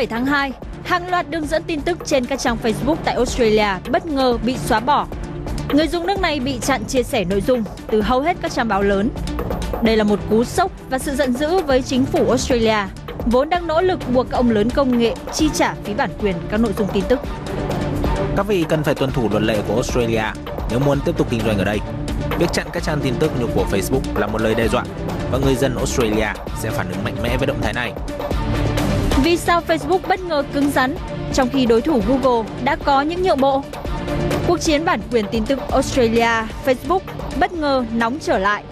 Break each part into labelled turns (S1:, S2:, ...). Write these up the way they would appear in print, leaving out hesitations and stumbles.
S1: 7 tháng 2, hàng loạt đường dẫn tin tức trên các trang Facebook tại Australia bất ngờ bị xóa bỏ. Người dùng nước này bị chặn chia sẻ nội dung từ hầu hết các trang báo lớn. Đây là một cú sốc và sự giận dữ với chính phủ Australia, vốn đang nỗ lực buộc các ông lớn công nghệ chi trả phí bản quyền các nội dung tin tức.
S2: Các vị cần phải tuân thủ luật lệ của Australia nếu muốn tiếp tục kinh doanh ở đây. Việc chặn các trang tin tức như của Facebook là một lời đe dọa và người dân Australia sẽ phản ứng mạnh mẽ với động thái này.
S1: Vì sao Facebook bất ngờ cứng rắn trong khi đối thủ Google đã có những nhượng bộ? Cuộc chiến bản quyền tin tức Australia, Facebook bất ngờ nóng trở lại.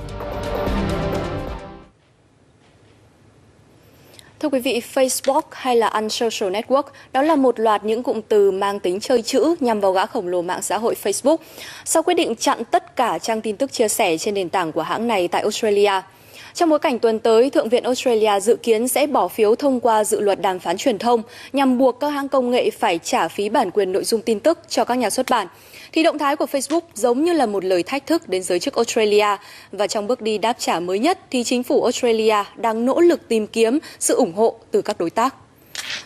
S3: Thưa quý vị, Facebook hay là Unsocial Network, đó là một loạt những cụm từ mang tính chơi chữ nhằm vào gã khổng lồ mạng xã hội Facebook, sau quyết định chặn tất cả trang tin tức chia sẻ trên nền tảng của hãng này tại Australia. Trong bối cảnh tuần tới, Thượng viện Australia dự kiến sẽ bỏ phiếu thông qua dự luật đàm phán truyền thông nhằm buộc các hãng công nghệ phải trả phí bản quyền nội dung tin tức cho các nhà xuất bản, thì động thái của Facebook giống như là một lời thách thức đến giới chức Australia, và trong bước đi đáp trả mới nhất thì chính phủ Australia đang nỗ lực tìm kiếm sự ủng hộ từ các đối tác.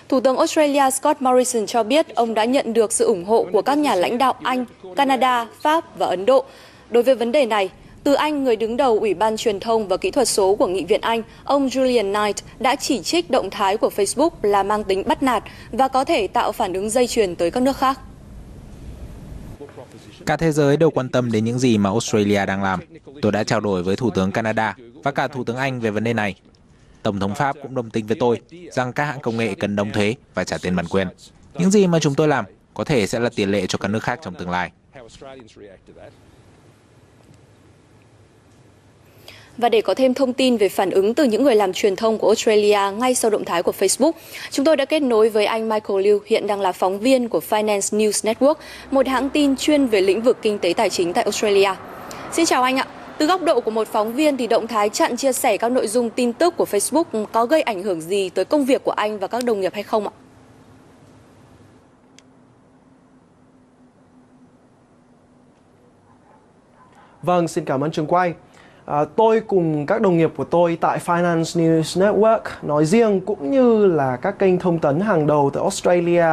S3: Thủ tướng Australia Scott Morrison cho biết ông đã nhận được sự ủng hộ của các nhà lãnh đạo Anh, Canada, Pháp và Ấn Độ. Đối với vấn đề này, từ Anh, người đứng đầu Ủy ban Truyền thông và Kỹ thuật số của Nghị viện Anh, ông Julian Knight đã chỉ trích động thái của Facebook là mang tính bắt nạt và có thể tạo phản ứng dây chuyền tới các nước khác.
S2: Cả thế giới đều quan tâm đến những gì mà Australia đang làm. Tôi đã trao đổi với Thủ tướng Canada và cả Thủ tướng Anh về vấn đề này. Tổng thống Pháp cũng đồng tình với tôi rằng các hãng công nghệ cần đóng thuế và trả tiền bản quyền. Những gì mà chúng tôi làm có thể sẽ là tiền lệ cho các nước khác trong tương lai.
S3: Và để có thêm thông tin về phản ứng từ những người làm truyền thông của Australia ngay sau động thái của Facebook, chúng tôi đã kết nối với anh Michael Liu, hiện đang là phóng viên của Finance News Network, một hãng tin chuyên về lĩnh vực kinh tế tài chính tại Australia. Xin chào anh ạ. Từ góc độ của một phóng viên thì động thái chặn chia sẻ các nội dung tin tức của Facebook có gây ảnh hưởng gì tới công việc của anh và các đồng nghiệp hay không ạ?
S4: Vâng, xin cảm ơn trường quay. Tôi cùng các đồng nghiệp của tôi tại Finance News Network nói riêng cũng như là các kênh thông tấn hàng đầu tại Australia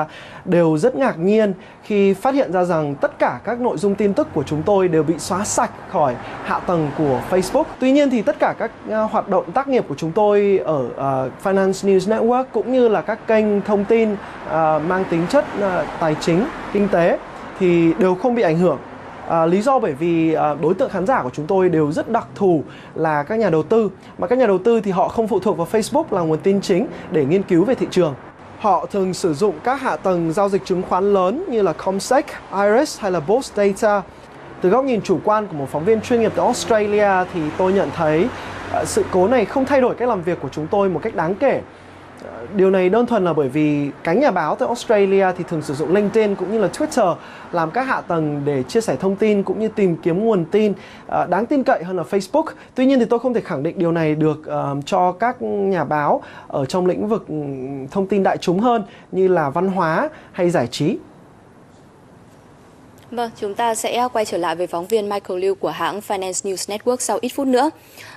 S4: đều rất ngạc nhiên khi phát hiện ra rằng tất cả các nội dung tin tức của chúng tôi đều bị xóa sạch khỏi hạ tầng của Facebook. Tuy nhiên thì tất cả các hoạt động tác nghiệp của chúng tôi ở Finance News Network cũng như là các kênh thông tin mang tính chất tài chính, kinh tế thì đều không bị ảnh hưởng. Lý do bởi vì đối tượng khán giả của chúng tôi đều rất đặc thù là các nhà đầu tư. Mà các nhà đầu tư thì họ không phụ thuộc vào Facebook là nguồn tin chính để nghiên cứu về thị trường. Họ thường sử dụng các hạ tầng giao dịch chứng khoán lớn như là CommSec, Iris hay là Boss Data. Từ góc nhìn chủ quan của một phóng viên chuyên nghiệp tại Australia thì tôi nhận thấy sự cố này không thay đổi cách làm việc của chúng tôi một cách đáng kể. Điều này đơn thuần là bởi vì cánh nhà báo tại Australia thì thường sử dụng LinkedIn cũng như là Twitter làm các hạ tầng để chia sẻ thông tin cũng như tìm kiếm nguồn tin đáng tin cậy hơn là Facebook. Tuy nhiên thì tôi không thể khẳng định điều này được cho các nhà báo ở trong lĩnh vực thông tin đại chúng hơn như là văn hóa hay giải trí.
S3: Vâng, chúng ta sẽ quay trở lại với phóng viên Michael Liu của hãng Finance News Network sau ít phút nữa.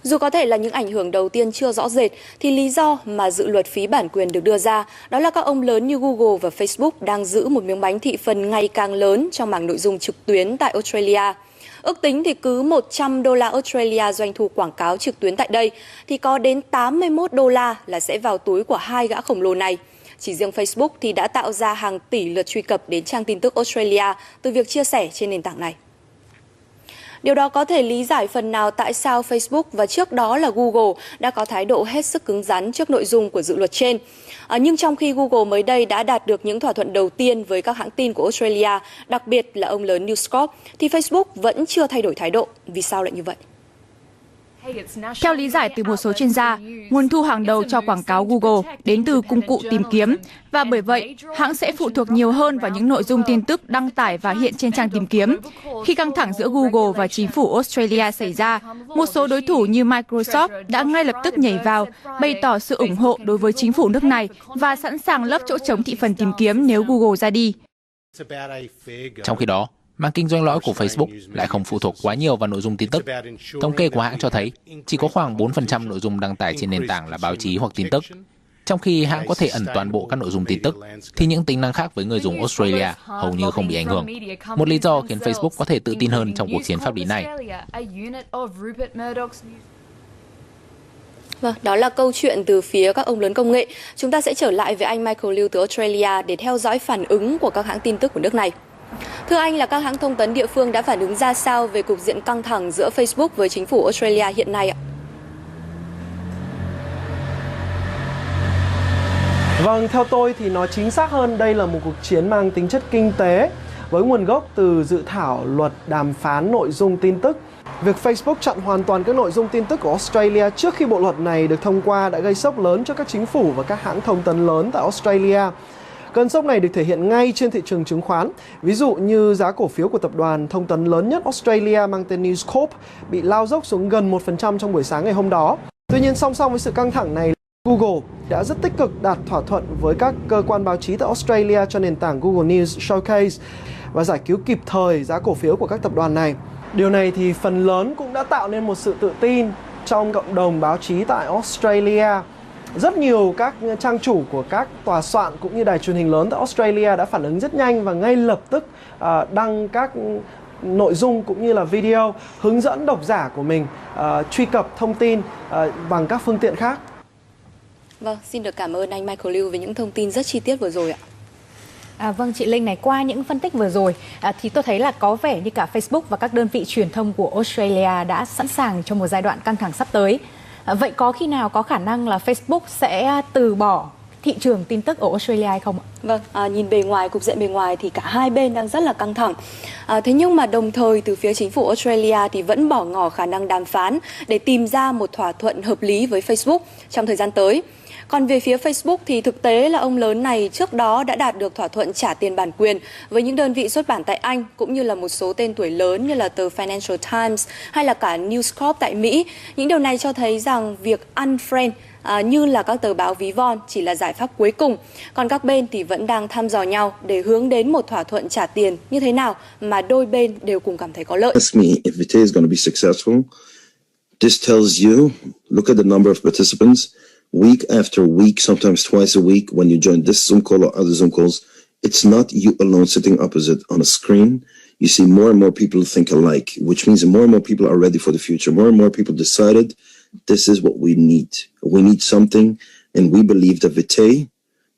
S3: Dù có thể là những ảnh hưởng đầu tiên chưa rõ rệt, thì lý do mà dự luật phí bản quyền được đưa ra đó là các ông lớn như Google và Facebook đang giữ một miếng bánh thị phần ngày càng lớn trong mảng nội dung trực tuyến tại Australia. Ước tính thì cứ 100 đô la Australia doanh thu quảng cáo trực tuyến tại đây, thì có đến 81 đô la là sẽ vào túi của hai gã khổng lồ này. Chỉ riêng Facebook thì đã tạo ra hàng tỷ lượt truy cập đến trang tin tức Australia từ việc chia sẻ trên nền tảng này. Điều đó có thể lý giải phần nào tại sao Facebook và trước đó là Google đã có thái độ hết sức cứng rắn trước nội dung của dự luật trên. Nhưng trong khi Google mới đây đã đạt được những thỏa thuận đầu tiên với các hãng tin của Australia, đặc biệt là ông lớn News Corp, thì Facebook vẫn chưa thay đổi thái độ. Vì sao lại như vậy?
S1: Theo lý giải từ một số chuyên gia, nguồn thu hàng đầu cho quảng cáo Google đến từ công cụ tìm kiếm, và bởi vậy, hãng sẽ phụ thuộc nhiều hơn vào những nội dung tin tức đăng tải và hiện trên trang tìm kiếm. Khi căng thẳng giữa Google và chính phủ Australia xảy ra, một số đối thủ như Microsoft đã ngay lập tức nhảy vào, bày tỏ sự ủng hộ đối với chính phủ nước này và sẵn sàng lấp chỗ trống thị phần tìm kiếm nếu Google ra đi.
S2: Trong khi đó, mảng kinh doanh lõi của Facebook lại không phụ thuộc quá nhiều vào nội dung tin tức. Thống kê của hãng cho thấy chỉ có khoảng 4% nội dung đăng tải trên nền tảng là báo chí hoặc tin tức. Trong khi hãng có thể ẩn toàn bộ các nội dung tin tức, thì những tính năng khác với người dùng Australia hầu như không bị ảnh hưởng. Một lý do khiến Facebook có thể tự tin hơn trong cuộc chiến pháp lý này.
S3: Vâng, đó là câu chuyện từ phía các ông lớn công nghệ. Chúng ta sẽ trở lại với anh Michael Liu từ Australia để theo dõi phản ứng của các hãng tin tức của nước này. Thưa anh, là các hãng thông tấn địa phương đã phản ứng ra sao về cục diện căng thẳng giữa Facebook với chính phủ Australia hiện nay ạ?
S4: Vâng, theo tôi thì nói chính xác hơn, đây là một cuộc chiến mang tính chất kinh tế với nguồn gốc từ dự thảo luật đàm phán nội dung tin tức. Việc Facebook chặn hoàn toàn các nội dung tin tức của Australia trước khi bộ luật này được thông qua đã gây sốc lớn cho các chính phủ và các hãng thông tấn lớn tại Australia. Cơn sốc này được thể hiện ngay trên thị trường chứng khoán. Ví dụ như giá cổ phiếu của tập đoàn thông tấn lớn nhất Australia mang tên News Corp bị lao dốc xuống gần 1% trong buổi sáng ngày hôm đó. Tuy nhiên, song song với sự căng thẳng này, Google đã rất tích cực đạt thỏa thuận với các cơ quan báo chí tại Australia cho nền tảng Google News Showcase và giải cứu kịp thời giá cổ phiếu của các tập đoàn này. Điều này thì phần lớn cũng đã tạo nên một sự tự tin trong cộng đồng báo chí tại Australia. Rất nhiều các trang chủ của các tòa soạn cũng như đài truyền hình lớn tại Australia đã phản ứng rất nhanh và ngay lập tức đăng các nội dung cũng như là video hướng dẫn độc giả của mình truy cập thông tin bằng các phương tiện khác.
S3: Vâng, xin được cảm ơn anh Michael Liu với những thông tin rất chi tiết vừa rồi ạ.
S1: Vâng, chị Linh này, qua những phân tích vừa rồi thì tôi thấy là có vẻ như cả Facebook và các đơn vị truyền thông của Australia đã sẵn sàng cho một giai đoạn căng thẳng sắp tới. Vậy có khi nào có khả năng là Facebook sẽ từ bỏ thị trường tin tức ở Australia hay không ạ?
S3: Vâng, nhìn bề ngoài, cục diện bề ngoài thì cả hai bên đang rất là căng thẳng. Thế nhưng mà đồng thời từ phía chính phủ Australia thì vẫn bỏ ngỏ khả năng đàm phán để tìm ra một thỏa thuận hợp lý với Facebook trong thời gian tới. Còn về phía Facebook thì thực tế là ông lớn này trước đó đã đạt được thỏa thuận trả tiền bản quyền với những đơn vị xuất bản tại Anh cũng như là một số tên tuổi lớn như là tờ Financial Times hay là cả News Corp tại Mỹ. Những điều này cho thấy rằng việc unfriend như là các tờ báo ví von chỉ là giải pháp cuối cùng. Còn các bên thì vẫn đang thăm dò nhau để hướng đến một thỏa thuận trả tiền như thế nào mà đôi bên đều cùng cảm thấy có lợi.
S5: Ask me if Vitae is going to be successful. This tells you, look at the number of participants. Week after week, sometimes twice a week, when you join this Zoom call or other Zoom calls, it's not you alone sitting opposite on a screen. You see more and more people think alike, which means more and more people are ready for the future. More and more people decided this is what we need. We need something, and we believe that Vitae,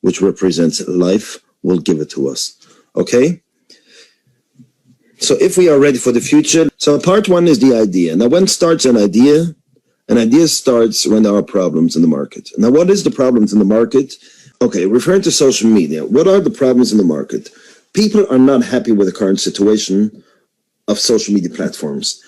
S5: which represents life, will give it to us. Okay? So if we are ready for the future, so part one is the idea. Now, when starts an idea? An idea starts when there are problems in the market. Now, what is the problems in the market? Okay, referring to social media, what are the problems in the market? People are not happy with the current situation of social media platforms.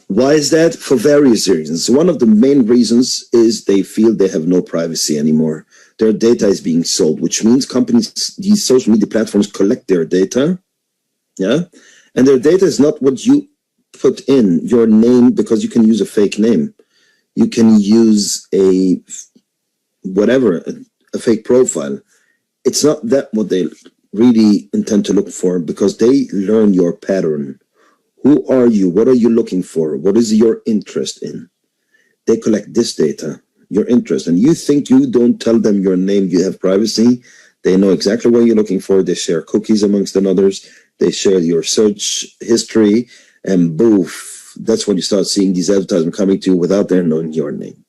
S5: Why is that? For various reasons. One of the main reasons is they feel they have no privacy anymore. Their data is being sold, which means companies, these social media platforms collect their data, yeah? And their data is not what you put in, your name, because you can use a fake name. You can use a fake profile. It's not that what they really intend to look for, because they learn your pattern. Who are you? What are you looking for? What is your interest in? They collect this data, your interest. And you think you don't tell them your name, you have privacy. They know exactly what you're looking for. They share cookies amongst others. They share your search history, and boof. That's when you start seeing these advertisements coming to you without their knowing your name.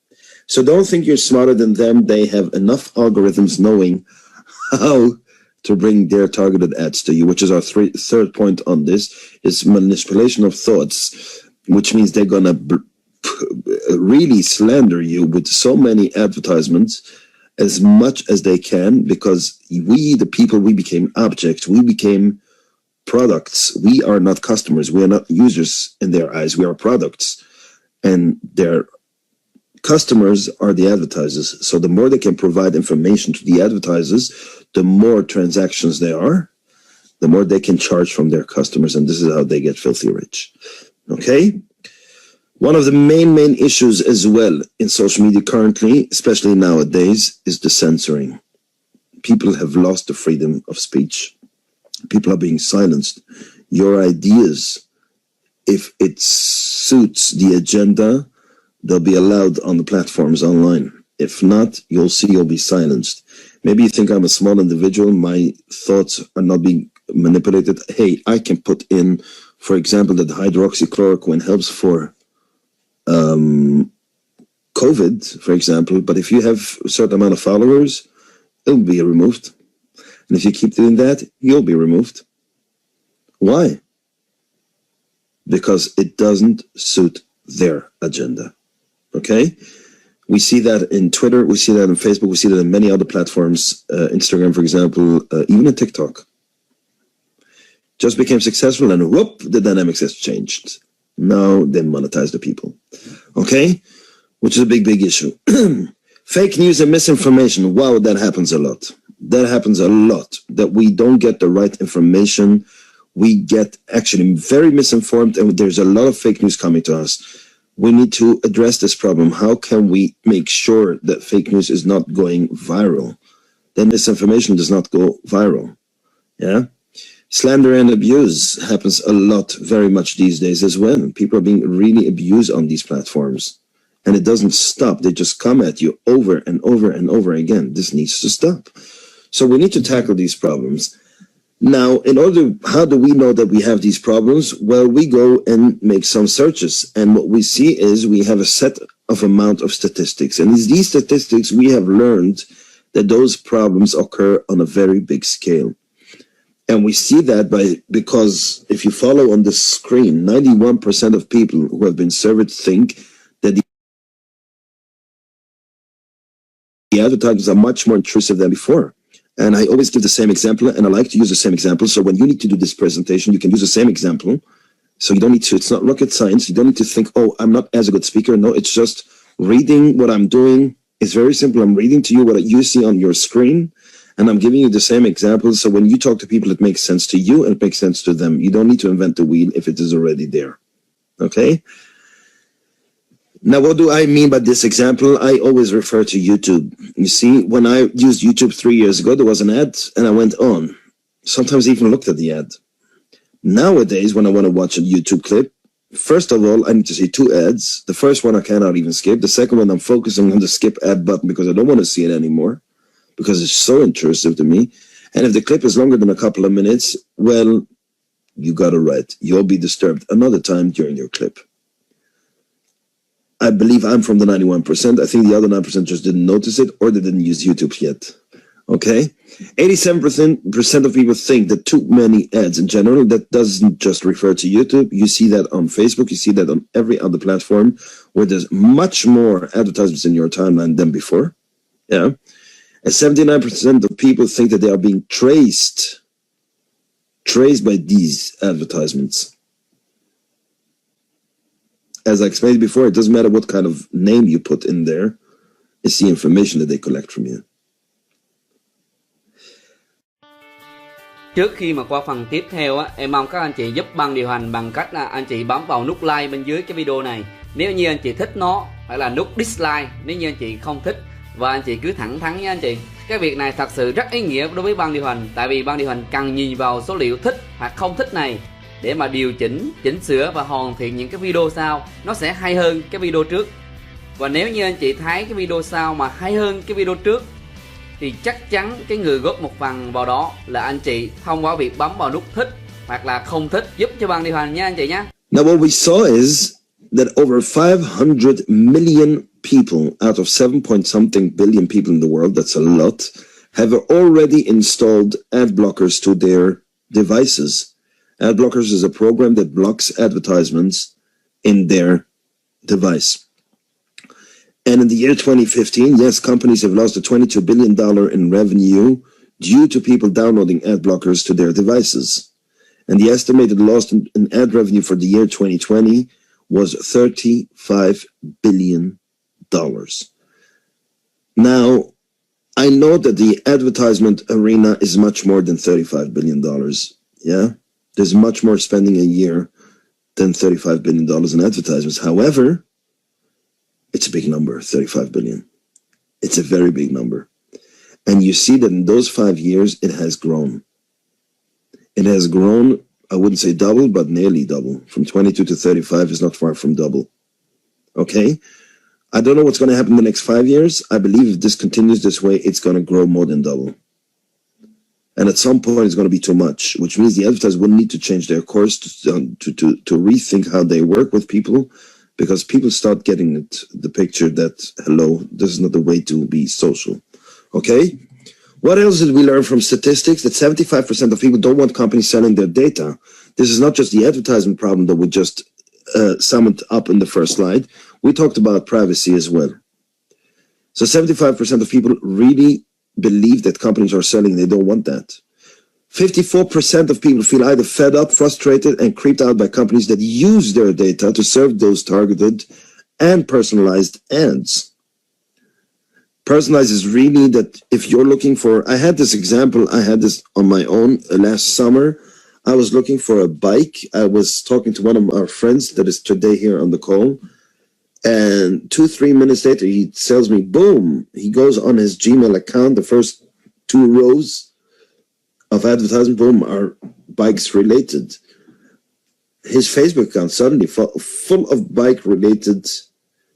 S5: So don't think you're smarter than them. They have enough algorithms knowing how to bring their targeted ads to you, which is our third point on this, is manipulation of thoughts, which means they're going to really slander you with so many advertisements as much as they can, because we, the people, we became objects. We became products. We are not customers. We are not users in their eyes. We are products, and their customers are the advertisers. So the more they can provide information to the advertisers, the more transactions there are, the more they can charge from their customers, and this is how they get filthy rich. Okay? One of the main issues as well in social media currently, especially nowadays, is the censoring. People have lost the freedom of speech. People are being silenced. Your ideas, if it suits the agenda, they'll be allowed on the platforms online. If not, you'll see you'll be silenced. Maybe you think I'm a small individual, my thoughts are not being manipulated. Hey, I can put in, for example, that hydroxychloroquine helps for COVID, for example, but if you have a certain amount of followers, it'll be removed. And if you keep doing that, you'll be removed. Why? Because it doesn't suit their agenda. Okay? We see that in Twitter, we see that in Facebook, we see that in many other platforms, Instagram, for example, even in TikTok. Just became successful and whoop, the dynamics has changed. Now they monetize the people. Okay? Which is a big, big issue. Fake news and misinformation. Wow, that happens a lot. That happens a lot. That we don't get the right information. We get actually very misinformed, and there's a lot of fake news coming to us. We need to address this problem. How can we make sure that fake news is not going viral? That misinformation does not go viral. Yeah? Slander and abuse happens a lot, very much these days as well. People are being really abused on these platforms. And it doesn't stop. They just come at you over and over and over again. This needs to stop. So we need to tackle these problems. Now, how do we know that we have these problems? Well, we go and make some searches. And what we see is we have a set of amount of statistics. And these statistics, we have learned that those problems occur on a very big scale. And we see that because if you follow on the screen, 91% of people who have been surveyed think that the advertisers are much more intrusive than before. And I always give the same example, and I like to use the same example. So when you need to do this presentation, you can use the same example. So you don't need to, it's not rocket science. You don't need to think, oh, I'm not as a good speaker. No, it's just reading what I'm doing. It's very simple. I'm reading to you what you see on your screen, and I'm giving you the same example. So when you talk to people, it makes sense to you and it makes sense to them. You don't need to invent the wheel if it is already there. Okay? Now, what do I mean by this example? I always refer to YouTube. You see, when I used YouTube 3 years ago, there was an ad and I went on. Sometimes I even looked at the ad. Nowadays, when I want to watch a YouTube clip, first of all, I need to see 2 ads. The first one I cannot even skip. The second one, I'm focusing on the skip ad button because I don't want to see it anymore because it's so intrusive to me. And if the clip is longer than a couple of minutes, well, you got it right. You'll be disturbed another time during your clip. I believe I'm from the 91%. I think the other 9% just didn't notice it or they didn't use YouTube yet. Okay? 87% of people think that too many ads in general. That doesn't just refer to YouTube. You see that on Facebook. You see that on every other platform where there's much more advertisements in your timeline than before. Yeah. And 79% of people think that they are being traced by these advertisements. As I explained before, it doesn't matter what kind of name you put in there. It's the information that they collect from you.
S6: Trước khi mà qua phần tiếp theo á, em mong các anh chị giúp ban điều hành bằng cách là anh chị bấm vào nút like bên dưới cái video này. Nếu như anh chị thích nó, phải là nút dislike nếu như anh chị không thích. Và anh chị cứ thẳng thắn nha anh chị. Cái việc này thật sự rất ý nghĩa đối với ban điều hành. Tại vì ban điều hành cần nhìn vào số liệu thích hoặc không thích này để mà điều chỉnh, chỉnh sửa và hoàn thiện những cái video sau nó sẽ hay hơn cái video trước. Và nếu như anh chị thấy cái video sau mà hay hơn cái video trước thì chắc chắn cái người góp một phần vào đó là anh chị thông qua việc bấm vào nút thích hoặc là không thích, giúp cho ban điều hành nha anh chị nhé.
S5: Now what we saw is that over 500 million people out of 7 point something billion people in the world, that's a lot, have already installed ad blockers to their devices. Ad blockers is a program that blocks advertisements in their device. And in the year 2015, yes, companies have lost a $22 billion in revenue due to people downloading ad blockers to their devices. And the estimated loss in ad revenue for the year 2020 was $35 billion. Now, I know that the advertisement arena is much more than $35 billion. Yeah? There's much more spending a year than $35 billion in advertisements. However, it's a big number, 35 billion. It's a very big number. And you see that in those 5 years, it has grown. It has grown, I wouldn't say double, but nearly double. From 22 to 35 is not far from double. Okay? I don't know what's going to happen in the next 5 years. I believe if this continues this way, it's going to grow more than double. And at some point, it's going to be too much, which means the advertisers will need to change their course to rethink how they work with people, because people start getting the picture that, hello, this is not the way to be social. Okay? What else did we learn from statistics? That 75% of people don't want companies selling their data. This is not just the advertisement problem that we just summed up in the first slide. We talked about privacy as well. So 75% of people really believe that companies are selling. They don't want that. 54% of people feel either fed up, frustrated, and creeped out by companies that use their data to serve those targeted and personalized ads. Personalized is really that if you're looking for, I had this on my own last summer. I was looking for a bike. I was talking to one of our friends that is today here on the call. And 2-3 minutes later, he tells me, boom, he goes on his Gmail account. The first 2 rows of advertising, boom, are bikes related. His Facebook account suddenly full of bike related,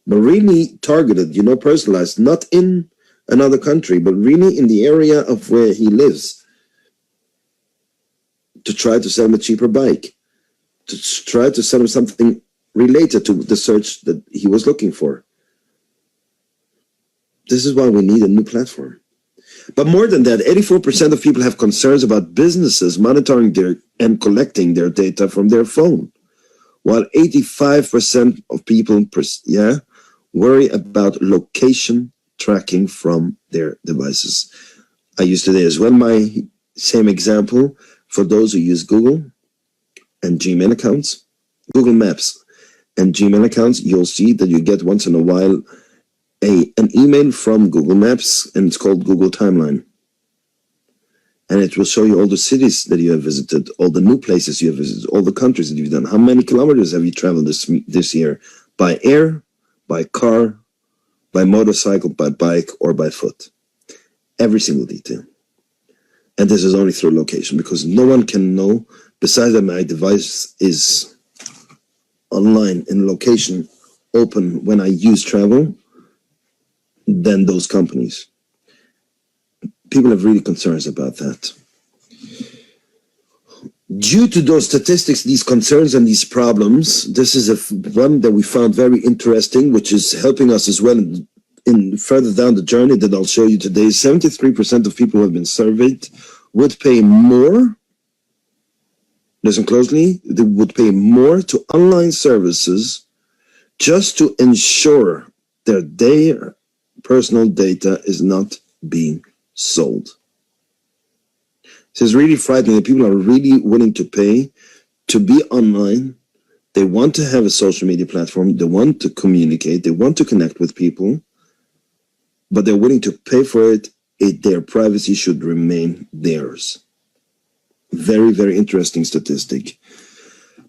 S5: but really targeted, personalized, not in another country, but really in the area of where he lives, to try to sell him a cheaper bike, to try to sell him something related to the search that he was looking for. This is why we need a new platform. But more than that, 84% of people have concerns about businesses monitoring and collecting their data from their phone, while 85% of people worry about location tracking from their devices. I use today as well my same example for those who use Google and Gmail accounts, Google Maps and Gmail accounts. You'll see that you get once in a while an email from Google Maps, and it's called Google Timeline. And it will show you all the cities that you have visited, all the new places you have visited, all the countries that you've done. How many kilometers have you traveled this year? By air, by car, by motorcycle, by bike, or by foot. Every single detail. And this is only through location, because no one can know, besides that my device is online in location open when I use travel, than those companies. People have really concerns about that. Due to those statistics, these concerns and these problems, this is one that we found very interesting, which is helping us as well in further down the journey that I'll show you today. 73% of people who have been surveyed would pay more, listen closely, they would pay more to online services just to ensure that their personal data is not being sold. This is really frightening that people are really willing to pay to be online. They want to have a social media platform. They want to communicate. They want to connect with people, but they're willing to pay for it. Their privacy should remain theirs. Very, very interesting statistic.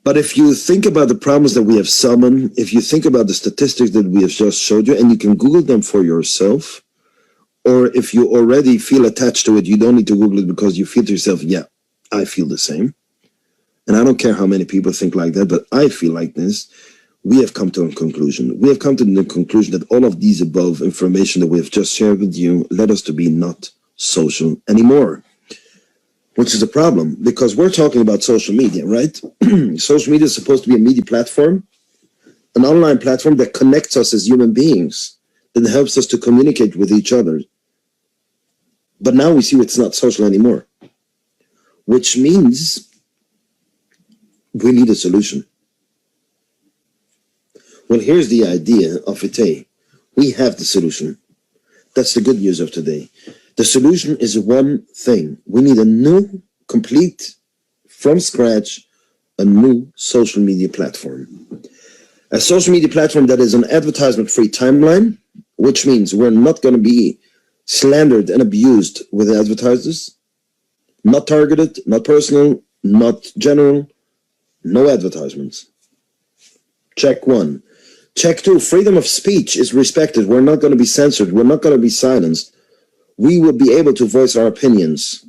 S5: But if you think about the problems that we have summoned, if you think about the statistics that we have just showed you, and you can Google them for yourself, or if you already feel attached to it, you don't need to Google it because you feel to yourself, yeah, I feel the same. And I don't care how many people think like that, but I feel like this. We have come to a conclusion. We have come to the conclusion that all of these above information that we have just shared with you led us to be not social anymore. Which is a problem, because we're talking about social media, right? Social media is supposed to be a media platform, an online platform that connects us as human beings, that helps us to communicate with each other. But now we see it's not social anymore, which means we need a solution. Well, here's the idea of Vitae. We have the solution. That's the good news of today. The solution is one thing. We need a new, complete, from scratch, a new social media platform. A social media platform that is an advertisement-free timeline, which means we're not going to be slandered and abused with advertisers. Not targeted, not personal, not general, no advertisements. Check 1. Check 2, freedom of speech is respected. We're not going to be censored. We're not going to be silenced. We will be able to voice our opinions.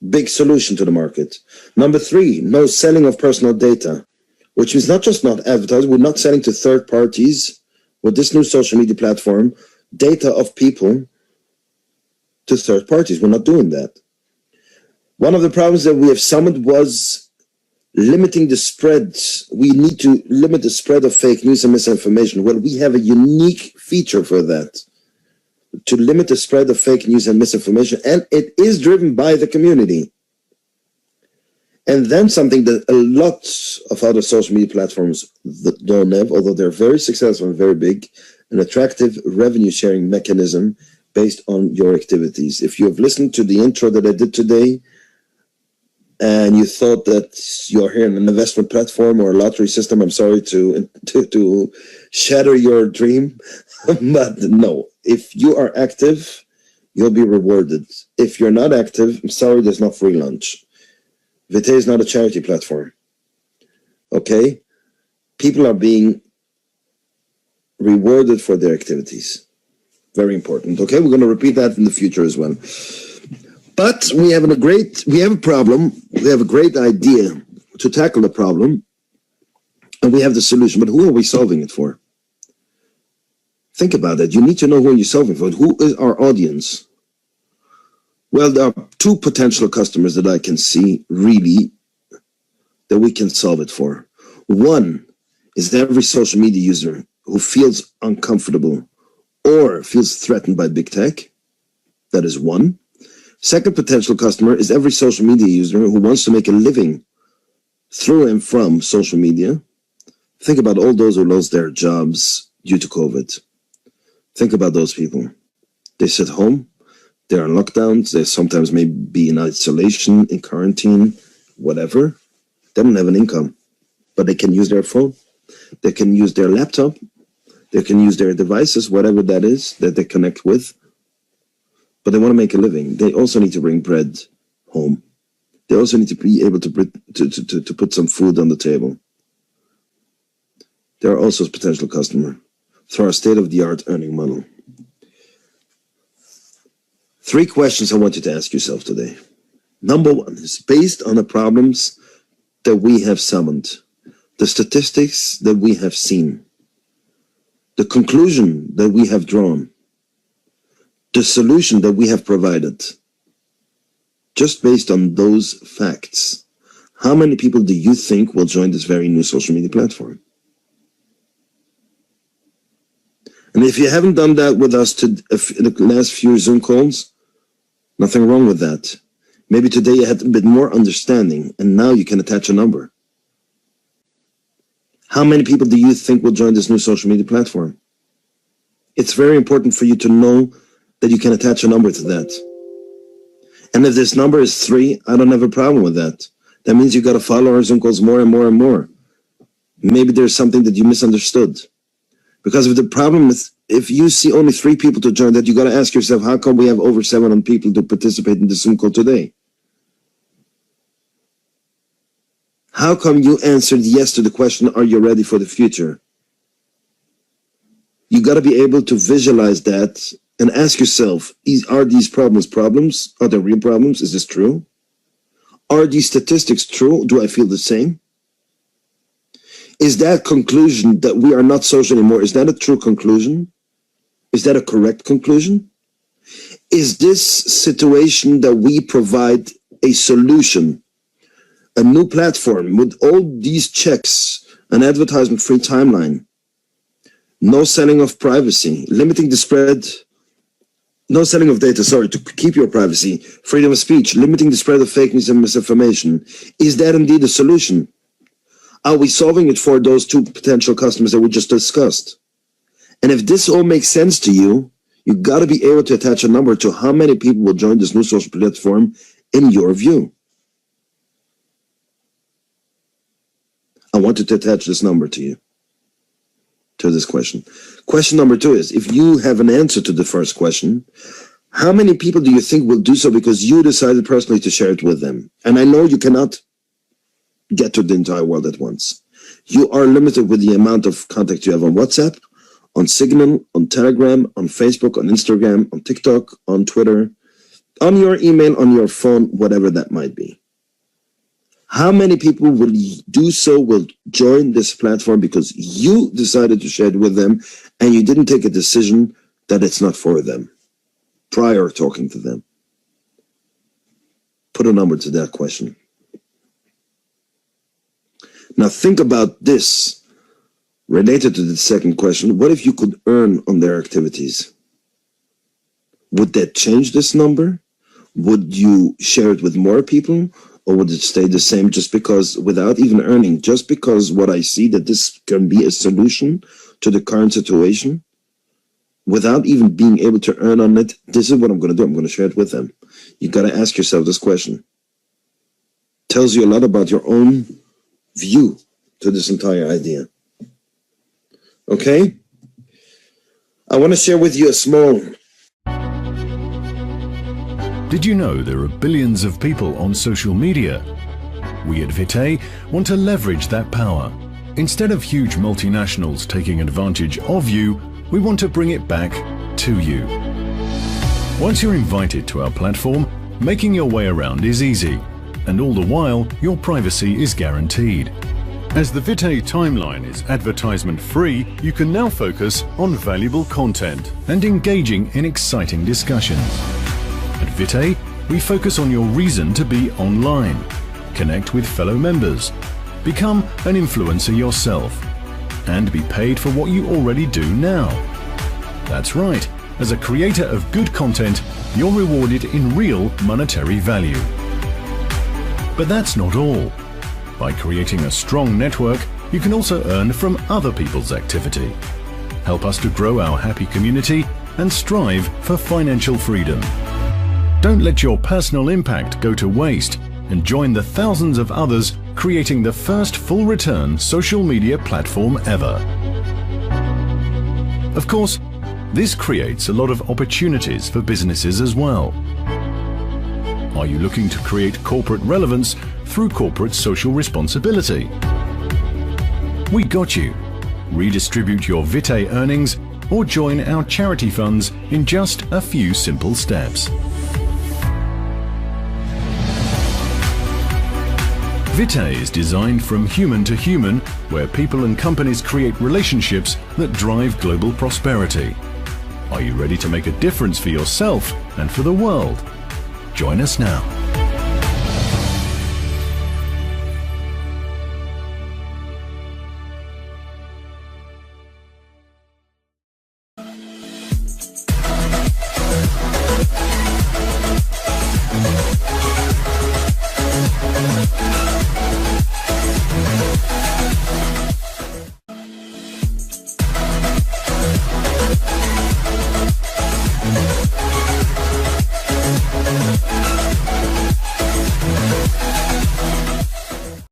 S5: Big solution to the market. Number 3, no selling of personal data, which is not just not advertising. We're not selling to third parties. with this new social media platform data of people to third parties. We're not doing that. One of the problems that we have summoned was limiting the spread. We need to limit the spread of fake news and misinformation. Well, we have a unique feature for that, to limit the spread of fake news and misinformation, and it is driven by the community. And then something that a lot of other social media platforms that don't have, although they're very successful and very big, an attractive revenue sharing mechanism based on your activities. If you have listened to the intro that I did today, and you thought that you're here in an investment platform or a lottery system, I'm sorry to shatter your dream, but no. If you are active, you'll be rewarded. If you're not active, I'm sorry, there's no free lunch. Vitae is not a charity platform. Okay? People are being rewarded for their activities. Very important. Okay, we're going to repeat that in the future as well. But we have a problem. We have a great idea to tackle the problem, and we have the solution. But who are we solving it for? Think about it. You need to know who you're solving for. Who is our audience? Well, there are two potential customers that I can see really that we can solve it for. One is every social media user who feels uncomfortable or feels threatened by big tech. That is one. Second potential customer is every social media user who wants to make a living through and from social media. Think about all those who lost their jobs due to COVID. Think about those people. They sit home, they're on lockdowns, they sometimes may be in isolation, in quarantine, whatever. They don't have an income, but they can use their phone, they can use their laptop, they can use their devices, whatever that is that they connect with. But they want to make a living. They also need to bring bread home. They also need to be able to put some food on the table. They are also a potential customer through our state-of-the-art earning model. 3 questions I want you to ask yourself today. Number 1 is based on the problems that we have summoned, the statistics that we have seen, the conclusion that we have drawn, the solution that we have provided. Just based on those facts, how many people do you think will join this very new social media platform? And if you haven't done that with us in the last few Zoom calls, nothing wrong with that. Maybe today you had a bit more understanding, and now you can attach a number. How many people do you think will join this new social media platform? It's very important for you to know that you can attach a number to that. And if this number is 3, I don't have a problem with that. That means you got to follow our Zoom calls more and more and more. Maybe there's something that you misunderstood. Because if the problem is, if you see only 3 people to join that, you got to ask yourself, how come we have over 700 people to participate in the Zoom call today? How come you answered yes to the question, are you ready for the future? You got to be able to visualize that and ask yourself, are these problems? Are there real problems? Is this true? Are these statistics true? Do I feel the same? Is that conclusion that we are not social anymore, is that a true conclusion? Is that a correct conclusion? Is this situation that we provide a solution, a new platform with all these checks, an advertisement-free timeline, no selling of privacy, limiting the spread, no selling of data, to keep your privacy, freedom of speech, limiting the spread of fake news and misinformation. Is that indeed a solution? Are we solving it for those 2 potential customers that we just discussed? And if this all makes sense to you, you got to be able to attach a number to how many people will join this new social platform in your view. I wanted to attach this number to you, to this question. Question number 2 is, if you have an answer to the first question, how many people do you think will do so because you decided personally to share it with them? And I know you cannot get to the entire world at once. You are limited with the amount of contact you have on WhatsApp, on Signal, on Telegram, on Facebook, on Instagram, on TikTok, on Twitter, on your email, on your phone, whatever that might be. How many people will do so, will join this platform because you decided to share it with them and you didn't take a decision that it's not for them prior talking to them? Put a number to that question. Now think about this related to the second question. What if you could earn on their activities? Would that change this number? Would you share it with more people? Or would it stay the same just because, without even earning, just because what I see that this can be a solution to the current situation, without even being able to earn on it, this is what I'm going to do. I'm going to share it with them. You got to ask yourself this question. Tells you a lot about your own view to this entire idea. Okay? I want to share with you a small...
S7: Did you know there are billions of people on social media? We at Vitae want to leverage that power. Instead of huge multinationals taking advantage of you, we want to bring it back to you. Once you're invited to our platform, making your way around is easy, and all the while, your privacy is guaranteed. As the Vitae timeline is advertisement-free, you can now focus on valuable content and engaging in exciting discussions. At Vitae, we focus on your reason to be online, connect with fellow members, become an influencer yourself, and be paid for what you already do now. That's right, as a creator of good content, you're rewarded in real monetary value. But that's not all. By creating a strong network, you can also earn from other people's activity. Help us to grow our happy community and strive for financial freedom. Don't let your personal impact go to waste and join the thousands of others creating the first full return social media platform ever. Of course, this creates a lot of opportunities for businesses as well. Are you looking to create corporate relevance through corporate social responsibility? We got you. Redistribute your Vitae earnings or join our charity funds in just a few simple steps. Vitae is designed from human to human, where people and companies create relationships that drive global prosperity. Are you ready to make a difference for yourself and for the world? Join us now.